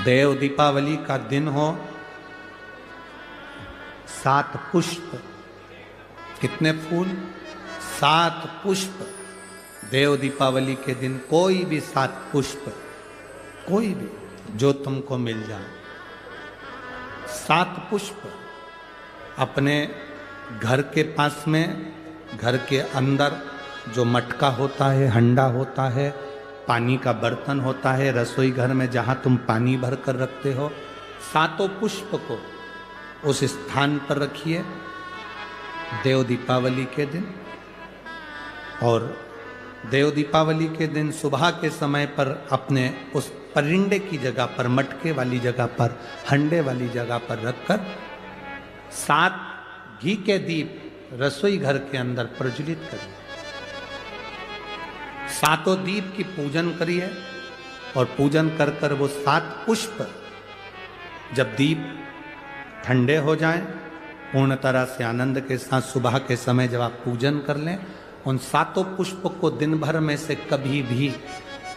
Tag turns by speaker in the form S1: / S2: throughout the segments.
S1: देव दीपावली का दिन हो, 7 पुष्प, कितने फूल? 7 पुष्प। देव दीपावली के दिन कोई भी 7 पुष्प, कोई भी जो तुमको मिल जाए, 7 पुष्प अपने घर के पास में, घर के अंदर जो मटका होता है, हंडा होता है, पानी का बर्तन होता है, रसोई घर में जहाँ तुम पानी भर कर रखते हो, 7 पुष्प को उस स्थान पर रखिए देव दीपावली के दिन। और देव दीपावली के दिन सुबह के समय पर अपने उस परिंडे की जगह पर, मटके वाली जगह पर, हंडे वाली जगह पर रखकर 7 घी के दीप रसोई घर के अंदर प्रज्वलित करिए। 7 दीप की पूजन करिए और पूजन कर कर वो 7 पुष्प जब दीप ठंडे हो जाएं, पूर्ण तरह से आनंद के साथ सुबह के समय जब आप पूजन कर लें, उन 7 पुष्प को दिन भर में से कभी भी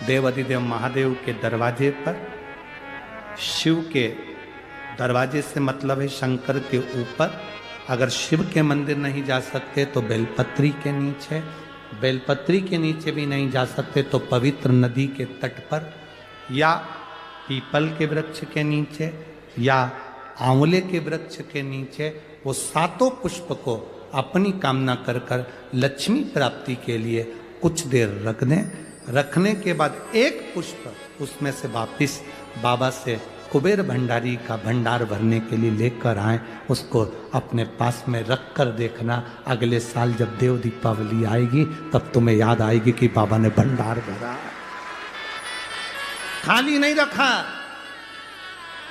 S1: देवाधिदेव महादेव के दरवाजे पर, शिव के दरवाजे से मतलब है शंकर के ऊपर, अगर शिव के मंदिर नहीं जा सकते तो बेलपत्री के नीचे, बेलपत्री के नीचे भी नहीं जा सकते तो पवित्र नदी के तट पर, या पीपल के वृक्ष के नीचे, या आंवले के वृक्ष के नीचे वो 7 पुष्प को अपनी कामना कर कर लक्ष्मी प्राप्ति के लिए कुछ देर रख दें। रखने के बाद एक पुष्प उसमें से वापिस बाबा से कुबेर भंडारी का भंडार भरने के लिए लेकर आए, उसको अपने पास में रख कर देखना। अगले साल जब देव दीपावली आएगी तब तुम्हें याद आएगी कि बाबा ने भंडार भरा, खाली नहीं रखा।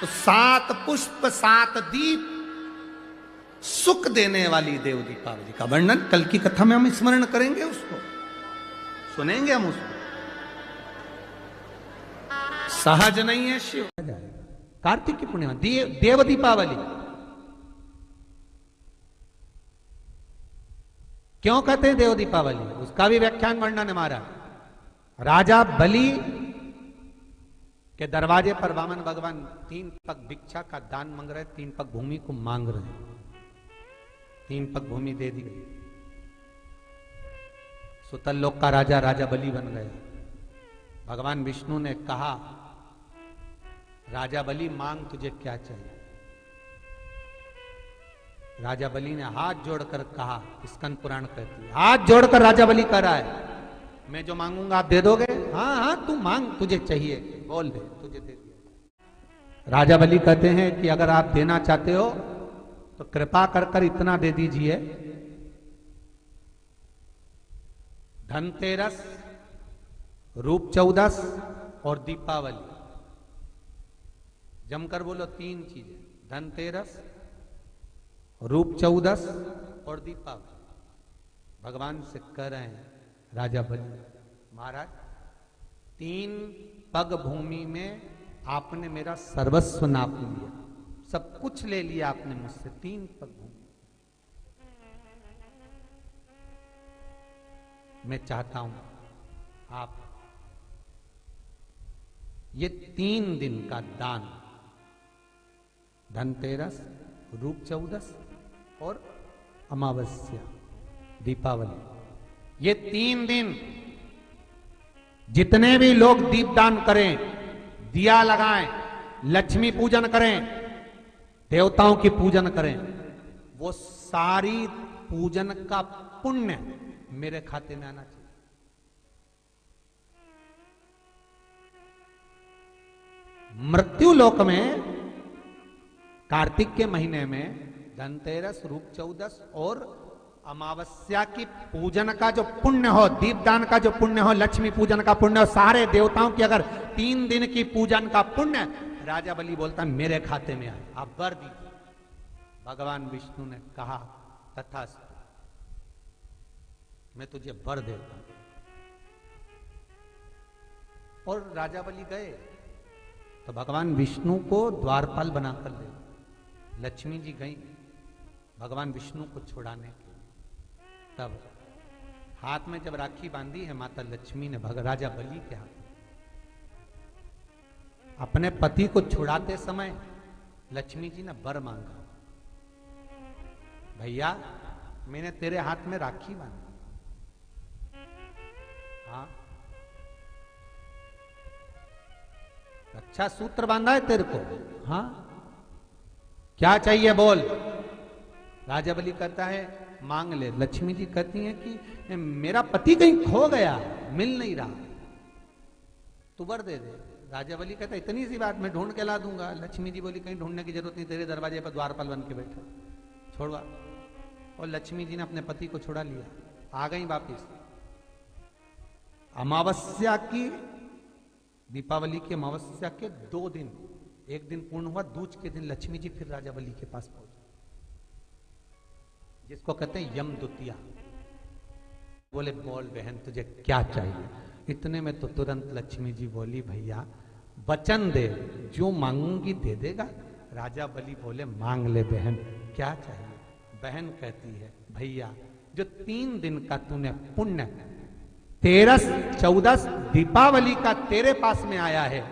S1: तो 7 पुष्प 7 दीप, सुख देने वाली देव दीपावली का वर्णन कल की कथा में हम स्मरण करेंगे, उसको सुनेंगे हम उसको। सहज नहीं है शिव। कार्तिक की पूर्णिमा देव दीपावली क्यों कहते हैं देव दीपावली, उसका भी व्याख्यान वर्णन हमारा। राजा बलि के दरवाजे पर वामन भगवान 3 पग भिक्षा का दान मांग रहे, 3 पग भूमि को मांग रहे, 3 पग भूमि दे दी गई। सुतल लोक का राजा राजा बलि बन गया। भगवान विष्णु ने कहा, राजा बलि मांग तुझे क्या चाहिए। राजा बलि ने हाथ जोड़कर कहा, स्कंद पुराण कहती है, हाथ जोड़कर राजा बलि कह रहा है, मैं जो मांगूंगा आप दे दोगे? हाँ हाँ तू मांग, तुझे चाहिए बोल दे, तुझे दे दिया। राजा बलि कहते हैं कि अगर आप देना चाहते हो तो कृपा कर कर इतना दे दीजिए, धनतेरस, रूप चौदस और दीपावली, जमकर बोलो 3 चीजें, धनतेरस, रूप चौदस और दीपावली। भगवान से कह रहे हैं राजा बलि, महाराज 3 पग भूमि में आपने मेरा सर्वस्व नाप लिया, सब कुछ ले लिया आपने मुझसे, 3 पग भूमि। मैं चाहता हूं आप ये 3 दिन का दान, धनतेरस, रूप चौदस और अमावस्या दीपावली, ये 3 दिन जितने भी लोग दीपदान करें, दिया लगाएं, लक्ष्मी पूजन करें, देवताओं की पूजन करें, वो सारी पूजन का पुण्य मेरे खाते में आना चाहिए। मृत्यु लोक में कार्तिक के महीने में धनतेरस, रूप चौदस और अमावस्या की पूजन का जो पुण्य हो, दीपदान का जो पुण्य हो, लक्ष्मी पूजन का पुण्य हो, सारे देवताओं की अगर 3 दिन की पूजन का पुण्य, राजा बलि बोलता मेरे खाते में आए, आप वर दीजिए। भगवान विष्णु ने कहा तथास्तु, मैं तुझे वर देता हूं। और राजा बलि गए तो भगवान विष्णु को द्वारपाल बनाकर ले, लक्ष्मी जी गई भगवान विष्णु को छुड़ाने के लिए। तब हाथ में जब राखी बांधी है माता लक्ष्मी ने राजा बलि के हाथ, अपने पति को छुड़ाते समय लक्ष्मी जी ने वर मांगा, भैया मैंने तेरे हाथ में राखी बांधी, हाँ रक्षा सूत्र बांधा है तेरे को, हाँ क्या चाहिए बोल। राजा बलि कहता है मांग ले। लक्ष्मी जी कहती हैं कि मेरा पति कहीं खो गया, मिल नहीं रहा, तू वर दे दे। राजा बलि कहता है इतनी सी बात, मैं ढूंढ के ला दूंगा। लक्ष्मी जी बोली कहीं ढूंढने की जरूरत नहीं, तेरे दरवाजे पर द्वारपाल बन के बैठा, छोड़वा। और लक्ष्मी जी ने अपने पति को छुड़ा लिया, आ गई वापिस। अमावस्या की, दीपावली की अमावस्या के 2 दिन, एक दिन पूर्ण हुआ, दूज के दिन लक्ष्मी जी फिर राजा बलि के पास पहुंचे, जिसको कहते हैं यम द्वितीया। बोले बोल बहन तुझे क्या चाहिए। इतने में तो तुरंत लक्ष्मी जी बोली भैया वचन दे, जो मांगूंगी दे देगा। राजा बलि बोले मांग ले बहन, क्या चाहिए। बहन कहती है भैया जो 3 दिन का तूने पुण्य 13, 14 दीपावली का तेरे पास में आया है,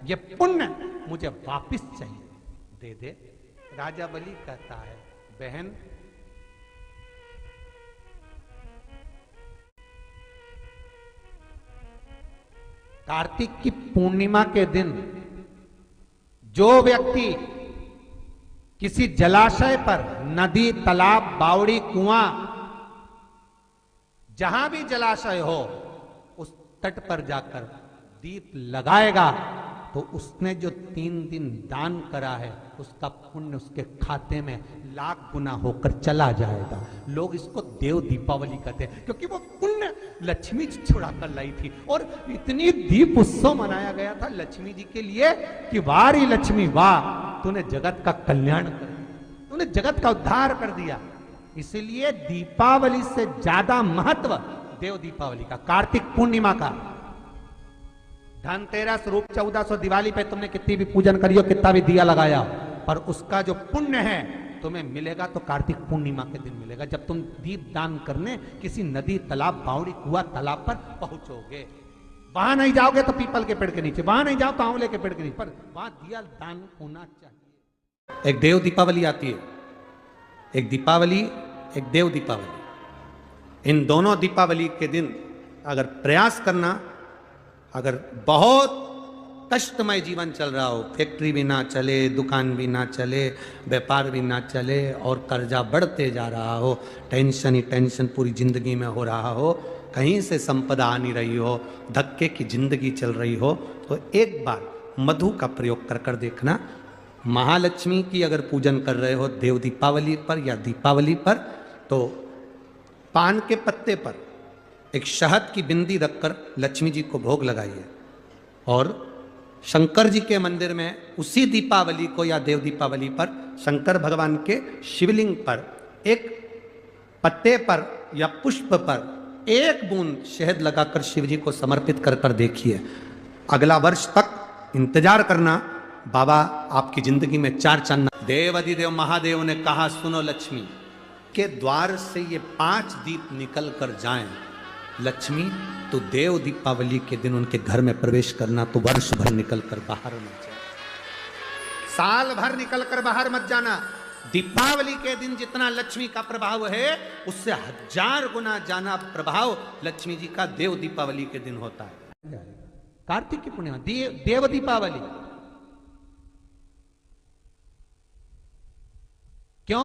S1: ये पुण्य मुझे वापिस चाहिए, दे दे। राजा बलि कहता है बहन कार्तिक की पूर्णिमा के दिन जो व्यक्ति किसी जलाशय पर, नदी, तालाब, बावड़ी, कुआं, जहां भी जलाशय हो उस तट पर जाकर दीप लगाएगा तो उसने जो 3 दिन दान करा है उसका पुण्य उसके खाते में लाख गुना होकर चला जाएगा। लोग इसको देव दीपावली कहते हैं क्योंकि वो पुण्य लक्ष्मी जी छुड़ा कर लाई थी। और इतनी दीप उत्सव मनाया गया था लक्ष्मी जी के लिए कि वारी लक्ष्मी वाह, तूने जगत का कल्याण कर दिया, तूने जगत का उद्धार कर दिया। इसलिए दीपावली से ज्यादा महत्व देव दीपावली का, कार्तिक पूर्णिमा का। धनतेरस, रूप 1400, दिवाली पे तुमने कितनी भी पूजन करी हो, कितना भी दिया लगाया, पर उसका जो पुण्य है तुम्हें मिलेगा तो कार्तिक पूर्णिमा के दिन मिलेगा, जब तुम दीप दान करने किसी नदी, तालाब, बावड़ी, कुआं, तालाब पर पहुंचोगे। वहां नहीं जाओगे तो पीपल के पेड़ के नीचे, वहां नहीं जाओ तो आंवले के पेड़ के नीचे, पर वहां दिया दान होना चाहिए। एक देव दीपावली आती है, एक दीपावली, एक देव दीपावली। इन दोनों दीपावली के दिन अगर प्रयास करना, अगर बहुत कष्टमय जीवन चल रहा हो, फैक्ट्री भी ना चले, दुकान भी ना चले, व्यापार भी ना चले और कर्जा बढ़ते जा रहा हो, टेंशन ही टेंशन पूरी जिंदगी में हो रहा हो, कहीं से संपदा आ नहीं रही हो, धक्के की जिंदगी चल रही हो, तो एक बार मधु का प्रयोग कर कर देखना। महालक्ष्मी की अगर पूजन कर रहे हो देव दीपावली पर या दीपावली पर, तो पान के पत्ते पर एक शहद की बिंदी रखकर लक्ष्मी जी को भोग लगाइए और शंकर जी के मंदिर में उसी दीपावली को या देव दीपावली पर शंकर भगवान के शिवलिंग पर एक पत्ते पर या पुष्प पर 1 बूंद शहद लगाकर शिव जी को समर्पित कर कर देखिए। अगला वर्ष तक इंतजार करना, बाबा आपकी जिंदगी में 4 चांद। देव अधिदेव महादेव ने कहा सुनो लक्ष्मी, के द्वार से ये 5 दीप निकल कर जाएं, लक्ष्मी तो देव दीपावली के दिन उनके घर में प्रवेश करना, तो वर्ष भर निकल कर बाहर मत जाना, साल भर निकल कर बाहर मत जाना। दीपावली के दिन जितना लक्ष्मी का प्रभाव है उससे 1000 गुना ज्यादा प्रभाव लक्ष्मी जी का देव दीपावली के दिन होता है। कार्तिक की पूर्णिमा, देव दीपावली।